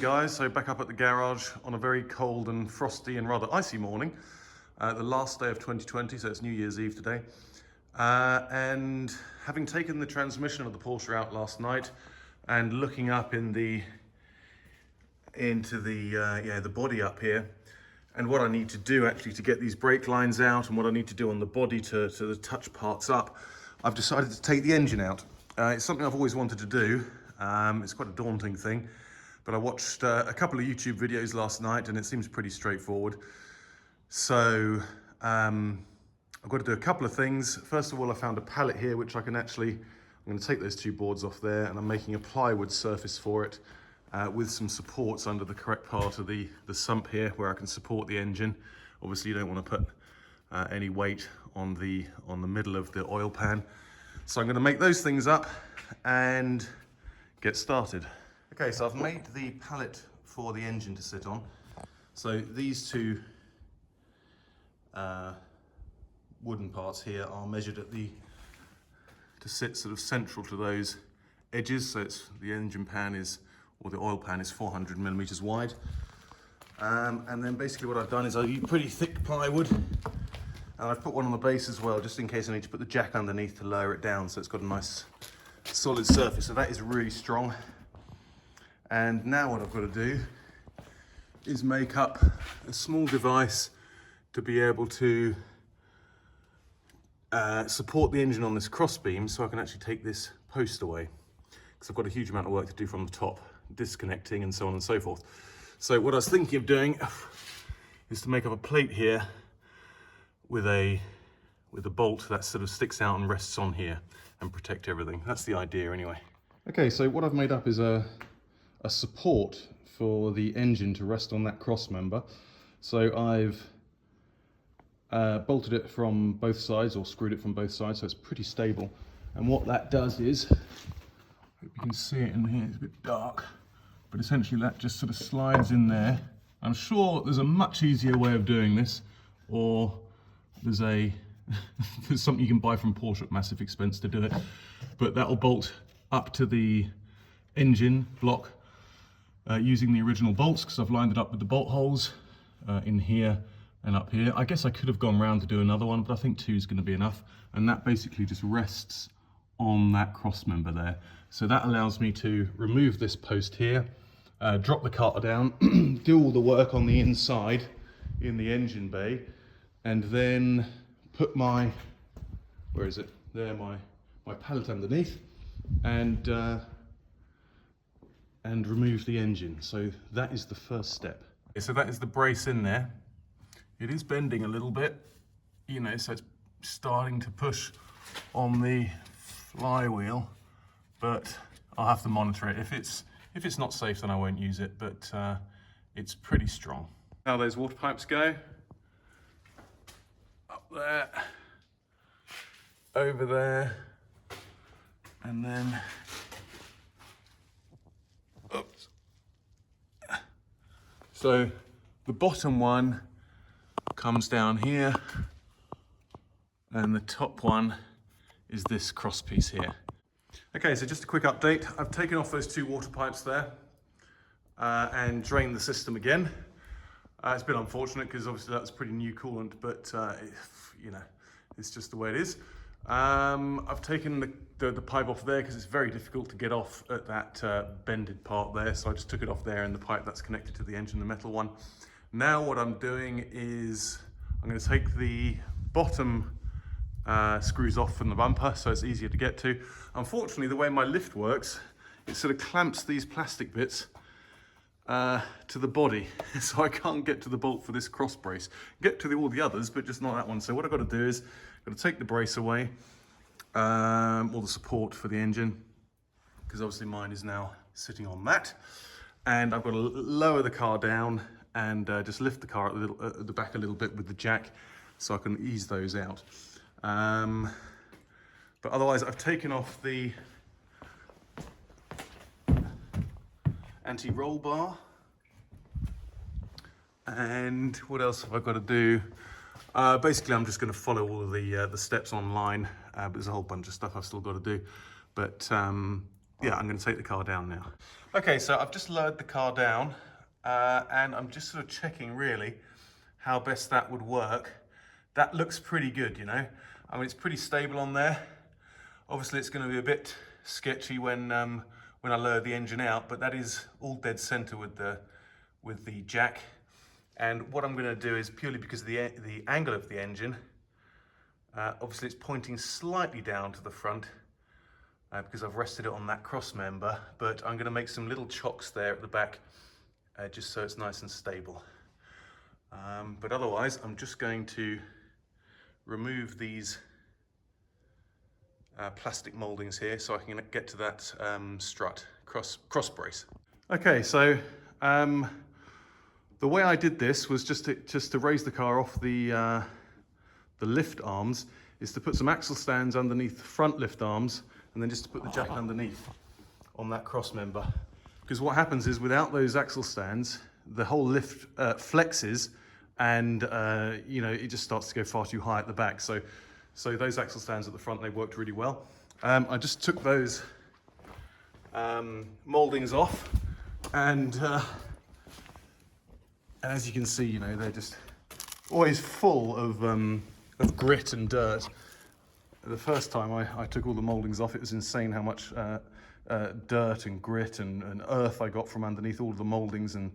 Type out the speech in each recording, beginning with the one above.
guys. So back up at the garage on a very cold and frosty and rather icy morning. The last day of 2020, so it's New Year's Eve today. And having taken the transmission of the Porsche out last night and looking up into the body up here, and what I need to do actually to get these brake lines out and what I need to do on the body to the touch parts up, I've decided to take the engine out. It's something I've always wanted to do. It's quite a daunting thing, but I watched a couple of YouTube videos last night and it seems pretty straightforward. So I've got to do a couple of things. First of all, I found a pallet here which I'm going to take those two boards off there, and I'm making a plywood surface for it with some supports under the correct part of the sump here where I can support the engine. Obviously you don't want to put any weight on the middle of the oil pan. So I'm going to make those things up and get started. Okay, so I've made the pallet for the engine to sit on. So these two wooden parts here are measured to sit sort of central to those edges. So the engine pan or the oil pan is 400 millimeters wide. And then basically what I've done is I use pretty thick plywood, and I've put one on the base as well, just in case I need to put the jack underneath to lower it down, so it's got a nice solid surface. So that is really strong. And now what I've got to do is make up a small device to be able to support the engine on this cross beam, so I can actually take this post away, because I've got a huge amount of work to do from the top, disconnecting and so on and so forth. So what I was thinking of doing is to make up a plate here with a bolt that sort of sticks out and rests on here and protect everything. That's the idea anyway. Okay, so what I've made up is a support for the engine to rest on that cross member. So I've bolted it from both sides, or screwed it from both sides, so it's pretty stable. And what that does is, hope you can see it in here, it's a bit dark, but essentially that just sort of slides in there. I'm sure there's a much easier way of doing this, or there's something you can buy from Porsche at massive expense to do it, but that'll bolt up to the engine block using the original bolts, because I've lined it up with the bolt holes in here and up here. I guess I could have gone round to do another one, but I think two is going to be enough. And that basically just rests on that cross member there. So that allows me to remove this post here, drop the car down, do all the work on the inside in the engine bay, and then put my, where is it? There, my pallet underneath, and remove the engine. So that is the first step. So that is the brace in there. It is bending a little bit, you know, so it's starting to push on the flywheel, but I'll have to monitor it. If it's not safe, then I won't use it, but it's pretty strong. Now those water pipes go up there, over there, and then oops. So the bottom one comes down here, and the top one is this cross piece here. Okay, so just a quick update. I've taken off those two water pipes there and drained the system again. It's been unfortunate because obviously that's pretty new coolant, but you know, it's just the way it is. I've taken the pipe off there because it's very difficult to get off at that bended part there, so I just took it off there, and the pipe that's connected to the engine, the metal one. Now what I'm doing is I'm going to take the bottom screws off from the bumper so it's easier to get to. Unfortunately, the way my lift works, it sort of clamps these plastic bits to the body, so I can't get to the bolt for this cross brace. Get to all the others, but just not that one. So what I've got to do is I've got to take the brace away, or the support for the engine, because obviously mine is now sitting on that, and I've got to lower the car down and just lift the car at the back a little bit with the jack, so I can ease those out. But otherwise, I've taken off the anti-roll bar. And what else have I got to do? Basically, I'm just going to follow all of the steps online, but there's a whole bunch of stuff I've still got to do. But Yeah, I'm going to take the car down now. Okay, so I've just lowered the car down and I'm just sort of checking really how best that would work. That looks pretty good, you know. I mean, it's pretty stable on there. Obviously, it's going to be a bit sketchy when I lower the engine out, but that is all dead center with the jack. And what I'm going to do is, purely because of the angle of the engine, obviously it's pointing slightly down to the front because I've rested it on that cross member, but I'm going to make some little chocks there at the back just so it's nice and stable. But otherwise, I'm just going to remove these plastic moldings here so I can get to that strut cross brace. Okay, so the way I did this was just to raise the car off the lift arms, is to put some axle stands underneath the front lift arms and then just to put the jack underneath on that cross member. Because what happens is, without those axle stands, the whole lift flexes and you know, it just starts to go far too high at the back. So those axle stands at the front, they worked really well. I just took those moldings off, and as you can see, you know, they're just always full of grit and dirt. The first time I took all the moldings off, it was insane how much dirt and grit and earth I got from underneath all of the moldings and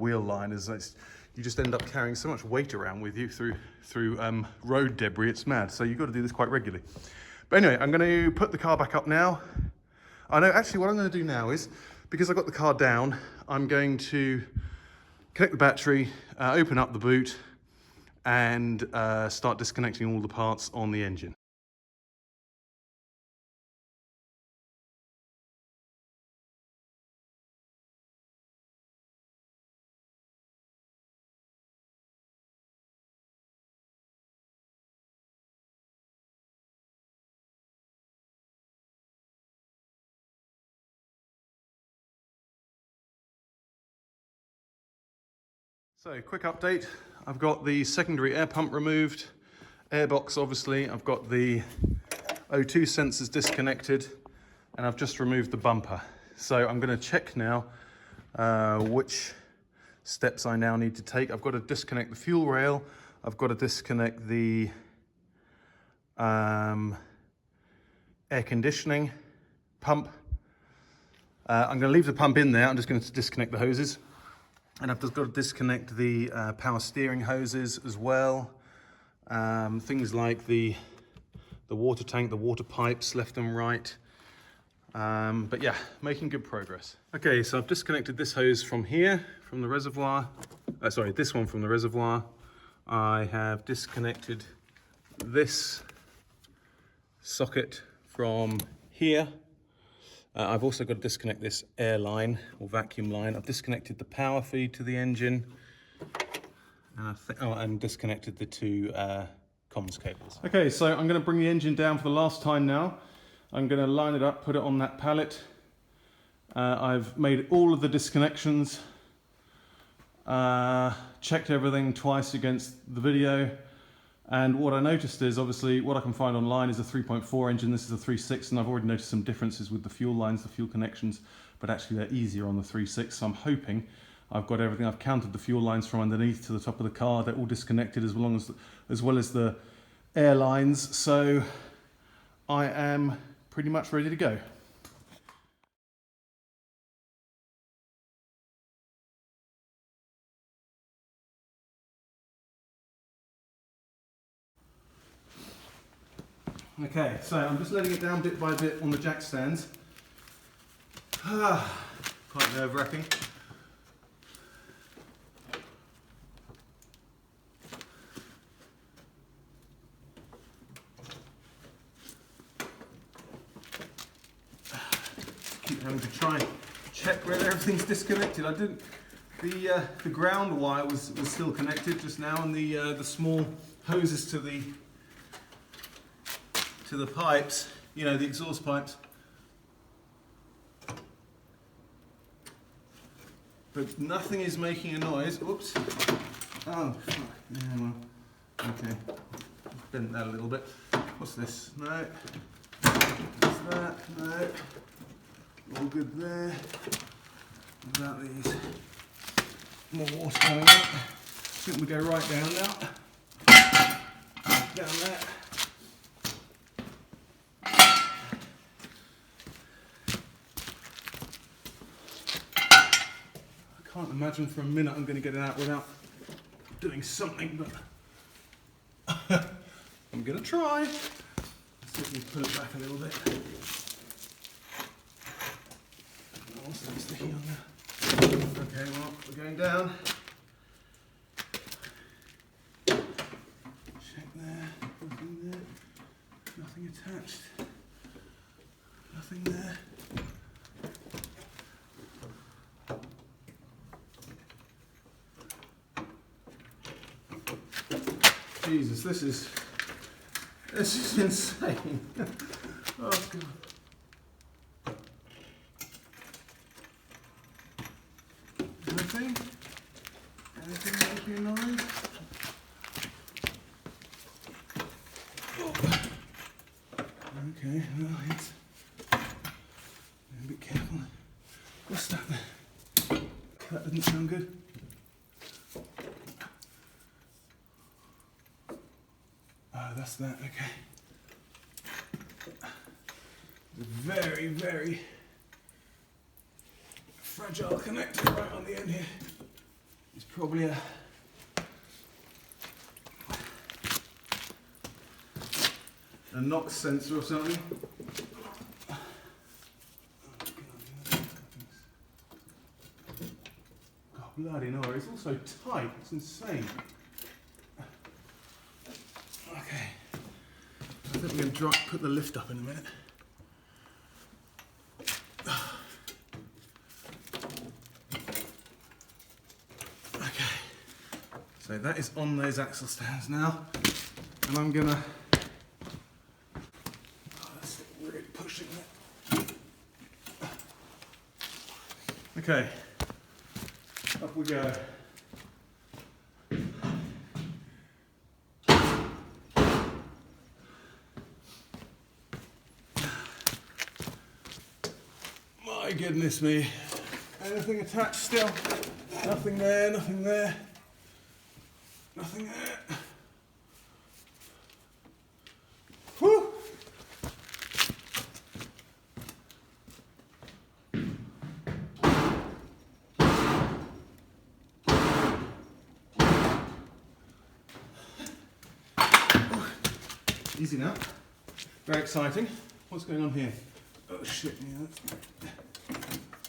wheel liners. You just end up carrying so much weight around with you through road debris. It's mad. So you've got to do this quite regularly. But anyway, I'm going to put the car back up now. I know, actually, what I'm going to do now is, because I got the car down, I'm going to connect the battery, open up the boot, and start disconnecting all the parts on the engine. So, quick update. I've got the secondary air pump removed, airbox obviously, I've got the O2 sensors disconnected, and I've just removed the bumper. So I'm going to check now which steps I now need to take. I've got to disconnect the fuel rail, I've got to disconnect the air conditioning pump. I'm going to leave the pump in there, I'm just going to disconnect the hoses. And I've just got to disconnect the power steering hoses as well. Things like the water tank, the water pipes, left and right. But yeah, making good progress. Okay, so I've disconnected this hose from here, from the reservoir. Sorry, this one from the reservoir. I have disconnected this socket from here. I've also got to disconnect this air line or vacuum line. I've disconnected the power feed to the engine, and disconnected the two comms cables. Okay, so I'm going to bring the engine down for the last time now. I'm going to line it up, put it on that pallet. I've made all of the disconnections, checked everything twice against the video. And what I noticed is, obviously, what I can find online is a 3.4 engine. This is a 3.6, and I've already noticed some differences with the fuel lines, the fuel connections, but actually they're easier on the 3.6. So I'm hoping I've got everything. I've counted the fuel lines from underneath to the top of the car. They're all disconnected as well as the air lines. So I am pretty much ready to go. Okay, so I'm just letting it down bit by bit on the jack stands. Quite nerve-wracking. Keep having to try and check whether everything's disconnected. I didn't. The ground wire was still connected just now, and the small hoses to the pipes, you know, the exhaust pipes. But nothing is making a noise. Oops. Oh, fuck. Yeah, well, okay. Bent that a little bit. What's this? No. What's that? No. All good there. What about these? More water coming out. I think we go right down now. Down there. I can't imagine for a minute I'm going to get it out without doing something, but I'm going to try. Let's see if we can pull it back a little bit. Oh, so it's sticky on there. Okay, well, we're going down. Check there, nothing there, nothing attached, nothing there. Jesus, this is insane. Oh God. Anything? Anything that would be annoying? Oh. Okay, well, it's be careful. What's that there? That doesn't sound good. That's that, okay. Very, very fragile connector right on the end here. It's probably a NOx sensor or something. God, bloody no, it's also tight, it's insane. Okay, I think we're going to put the lift up in a minute. Okay, so that is on those axle stands now, and I'm going to, that's really pushing it. Okay, up we go. My goodness me. Anything attached still? Nothing there, nothing there. Nothing there. Whew. Easy now. Very exciting. What's going on here? Oh shit, yeah.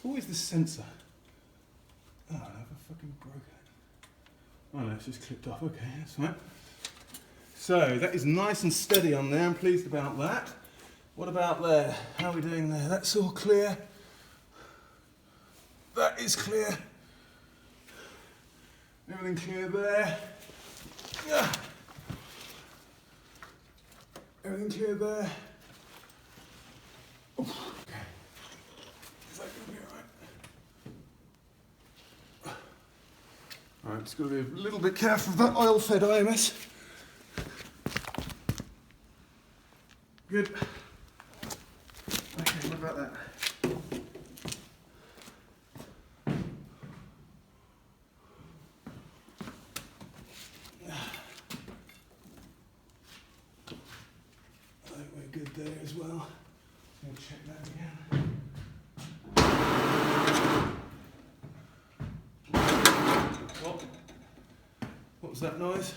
Who is this sensor? Oh, I've fucking broken it. Oh no, it's just clipped off. Okay, that's fine. So that is nice and steady on there. I'm pleased about that. What about there? How are we doing there? That's all clear. That is clear. Everything clear there. Yeah. Everything clear there. Oof. Okay. Is that going to be alright? Alright, just got to be a little bit careful of that oil-fed IMS. Good. Okay, what about that? I think we're good there as well. I'll check that again. What was that noise?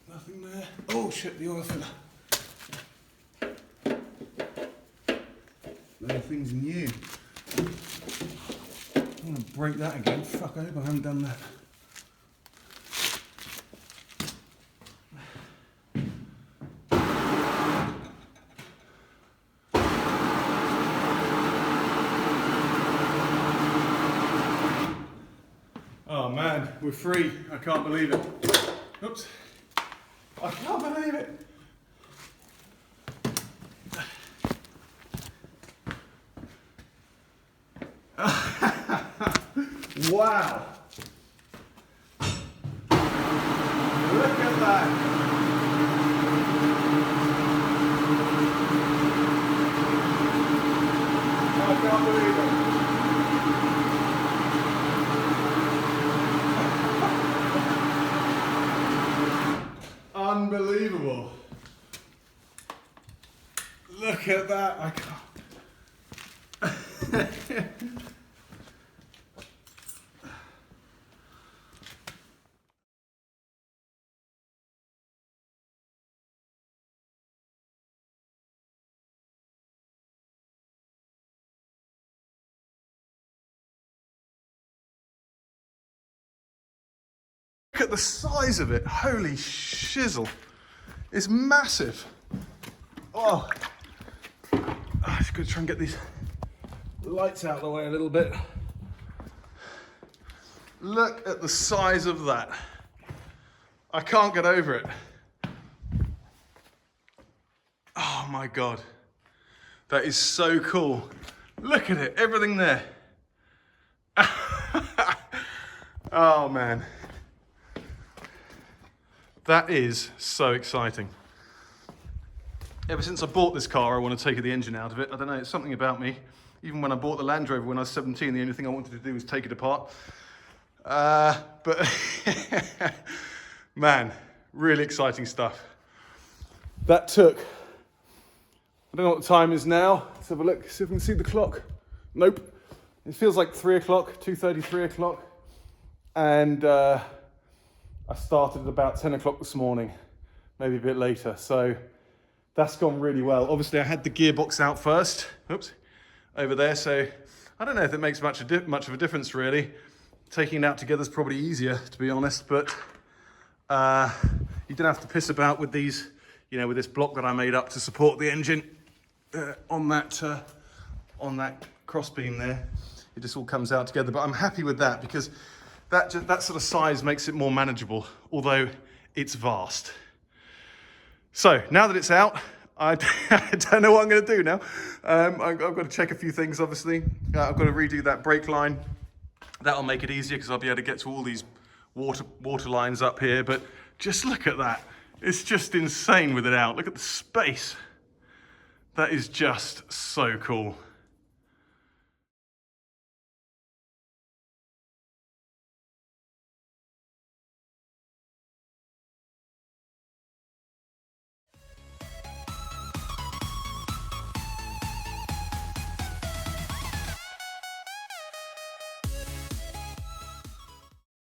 Nothing there. Oh shit, the oil filler. Everything's new. I'm going to break that again. Fuck, I hope I haven't done that. Oh man, we're free. I can't believe it. Oops. I can't believe it. Wow. Look at that. Look at that, I can't. Look at the size of it, holy shizzle. It's massive. Oh, I'm just gonna try and get these lights out of the way a little bit. Look at the size of that. I can't get over it. Oh my God. That is so cool. Look at it, everything there. Oh man. That is so exciting. Ever since I bought this car, I want to take the engine out of it. I don't know, it's something about me. Even when I bought the Land Rover when I was 17, the only thing I wanted to do was take it apart. But man, really exciting stuff. That took, I don't know what the time is now. Let's have a look, see if we can see the clock. Nope. It feels like 3 o'clock, 2:30, 3 o'clock. And I started at about 10 o'clock this morning, maybe a bit later. So that's gone really well. Obviously I had the gearbox out first, oops, over there. So I don't know if it makes much of a difference really. Taking it out together is probably easier, to be honest, but you don't have to piss about with these, you know, with this block that I made up to support the engine on that crossbeam there. It just all comes out together, but I'm happy with that because that sort of size makes it more manageable, although it's vast. So now that it's out, I don't know what I'm going to do now. I've got to check a few things, obviously. I've got to redo that brake line. That'll make it easier because I'll be able to get to all these water lines up here. But just look at that. It's just insane with it out. Look at the space. That is just so cool.